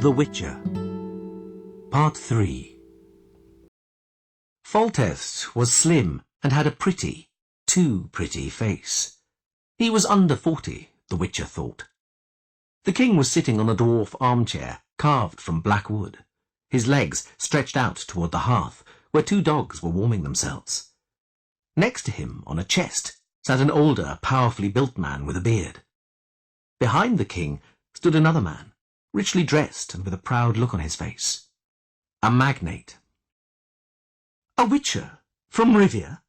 The Witcher. Part 3. Foltest was slim and had a pretty, too pretty face. He was under 40, the Witcher thought. The king was sitting on a dwarf armchair carved from black wood, his legs stretched out toward the hearth, where 2 dogs were warming themselves. Next to him, on a chest, sat an older, powerfully built man with a beard. Behind the king stood another man, richly dressed and with a proud look on his face. A magnate. "A Witcher from Rivia?"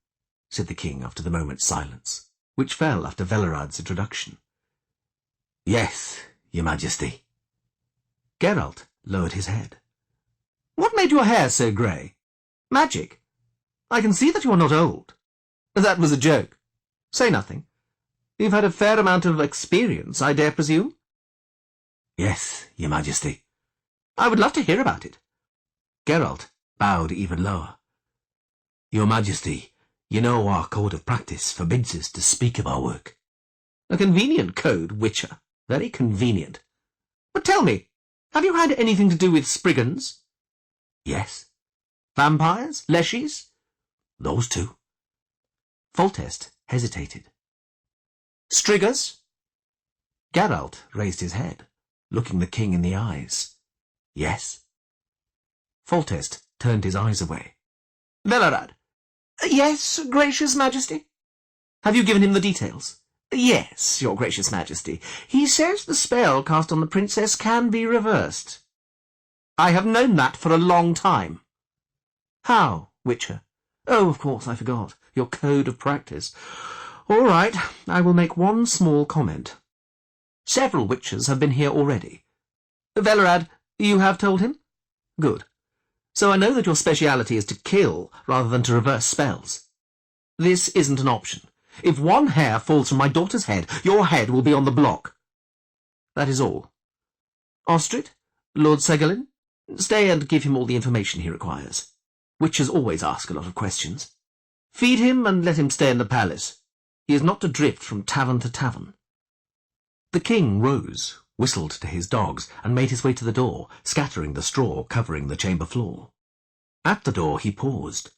said the king after the moment's silence, which fell after Velerad's introduction. "Yes, your majesty." Geralt lowered his head. "What made your hair so grey? Magic? I can see that you are not old." "That was a joke. Say nothing. You've had a fair amount of experience, I dare presume?" "Yes, your majesty." "I would love to hear about it." Geralt bowed even lower. "Your majesty, you know our code of practice forbids us to speak of our work." "A convenient code, Witcher. Very convenient. But tell me, have you had anything to do with Spriggans?" "Yes." "Vampires? Leshies?" "Those 2. Foltest hesitated. "Striggers?" Geralt raised his head, looking the king in the eyes. "Yes." Foltest turned his eyes away. "Velerad?" "Yes, gracious majesty." "Have you given him the details?" "Yes, your gracious majesty. He says the spell cast on the princess can be reversed." "I have known that for a long time." "How, Witcher? Oh, of course, I forgot. Your code of practice. All right, I will make one small comment. Several Witchers have been here already. Velerad, you have told him? Good. So I know that your speciality is to kill rather than to reverse spells. This isn't an option. If one hair falls from my daughter's head, your head will be on the block. That is all. Ostrit, Lord Segalin, stay and give him all the information he requires. Witchers always ask a lot of questions. Feed him and let him stay in the palace. He is not to drift from tavern to tavern." The king rose, whistled to his dogs, and made his way to the door, scattering the straw covering the chamber floor. At the door he paused.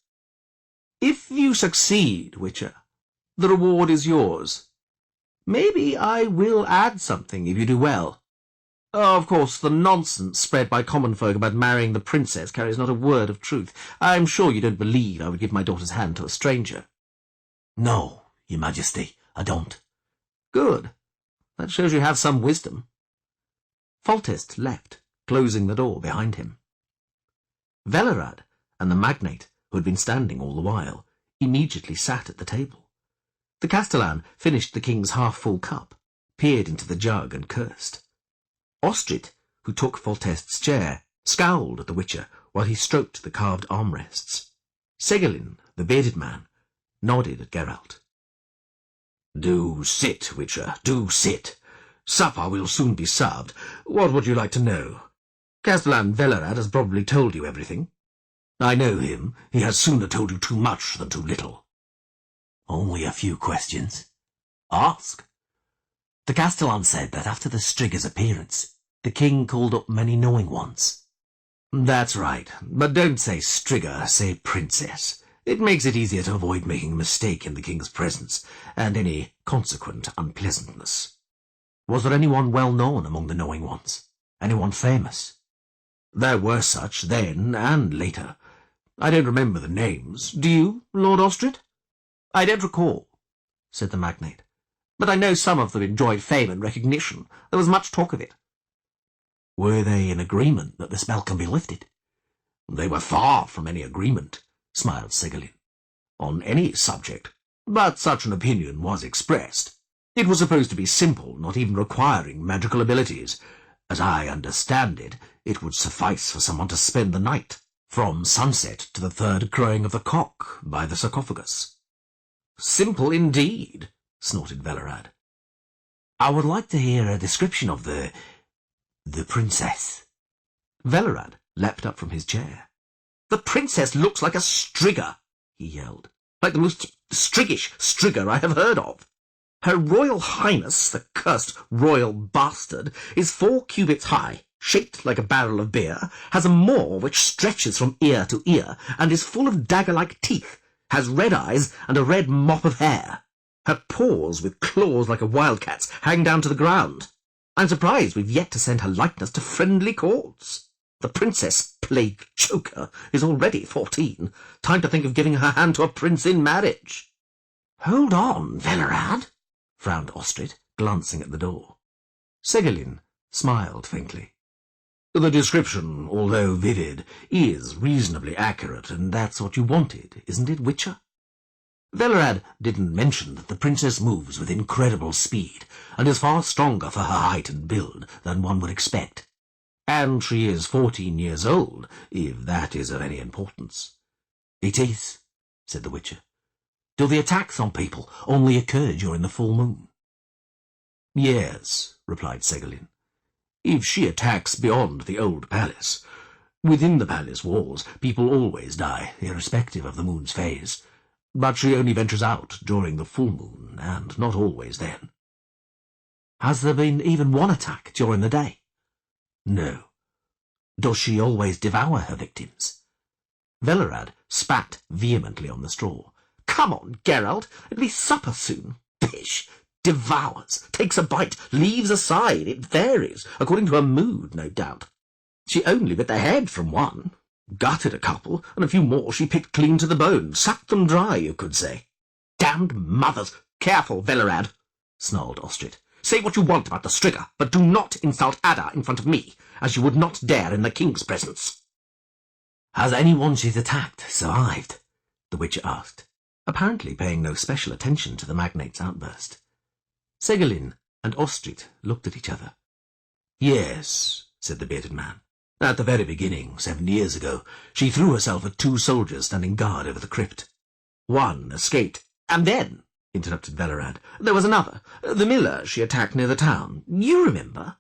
"If you succeed, Witcher, the reward is yours. Maybe I will add something if you do well. Of course, the nonsense spread by common folk about marrying the princess carries not a word of truth. I'm sure you don't believe I would give my daughter's hand to a stranger." "No, your majesty, I don't." "Good. That shows you have some wisdom." Foltest left, closing the door behind him. Velerad and the magnate, who had been standing all the while, immediately sat at the table. The Castellan finished the king's half-full cup, peered into the jug and cursed. Ostrit, who took Foltest's chair, scowled at the Witcher while he stroked the carved armrests. Segalin, the bearded man, nodded at Geralt. "Do sit, Witcher, do sit. Supper will soon be served. What would you like to know? Castellan Velerad has probably told you everything." "I know him. He has sooner told you too much than too little." "Only a few questions." "Ask." "The Castellan said that after the Striggers' appearance, the king called up many knowing ones." "That's right, but don't say Strigger, say princess. It makes it easier to avoid making a mistake in the king's presence, and any consequent unpleasantness." "Was there anyone well known among the knowing ones? Anyone famous?" "There were such then and later. I don't remember the names. Do you, Lord Ostrit?" "I don't recall," said the magnate. "But I know some of them enjoyed fame and recognition. There was much talk of it." "Were they in agreement that the spell can be lifted?" "They were far from any agreement," smiled Segalin, "on any subject, but such an opinion was expressed. It was supposed to be simple, not even requiring magical abilities. As I understand it, it would suffice for someone to spend the night, from sunset to the 3rd crowing of the cock, by the sarcophagus." "Simple indeed," snorted Velerad. "I would like to hear a description of the princess." Velerad leapt up from his chair. "The princess looks like a Strigger," he yelled. "Like the most Striggish Strigger I have heard of. Her Royal Highness, the cursed royal bastard, is 4 cubits high, shaped like a barrel of beer, has a maw which stretches from ear to ear, and is full of dagger-like teeth, has red eyes and a red mop of hair. Her paws, with claws like a wildcat's, hang down to the ground. I'm surprised we've yet to send her likeness to friendly courts. The Princess Plague Choker is already 14. Time to think of giving her hand to a prince in marriage." "Hold on, Velerad," frowned Ostrid, glancing at the door. Segolin smiled faintly. "The description, although vivid, is reasonably accurate, and that's what you wanted, isn't it, Witcher?" Velerad didn't mention that the princess moves with incredible speed, and is far stronger for her height and build than one would expect. And she is 14 years old, if that is of any importance. "It is," said the Witcher. "Do the attacks on people only occur during the full moon?" "Yes," replied Segolin. "If she attacks beyond the old palace. Within the palace walls, people always die, irrespective of the moon's phase. But she only ventures out during the full moon, and not always then." "Has there been even one attack during the day?" "No." "Does she always devour her victims?" Velerad spat vehemently on the straw. "Come on, Geralt, it'll be supper soon. Pish! Devours, takes a bite, leaves a side. It varies, according to her mood, no doubt. She only bit the head from one. Gutted a couple, and a few more she picked clean to the bone, sucked them dry, you could say." "Damned mothers! Careful, Velerad," snarled Ostrid. "Say what you want about the Striga, but do not insult Ada in front of me, as you would not dare in the king's presence." "Has anyone she's attacked survived?" the Witcher asked, apparently paying no special attention to the magnate's outburst. Segolin and Ostrid looked at each other. "Yes," said the bearded man. "At the very beginning, 7 years ago, she threw herself at 2 soldiers standing guard over the crypt. One escaped." "And then," interrupted Velerad, "there was another, the miller she attacked near the town. You remember?"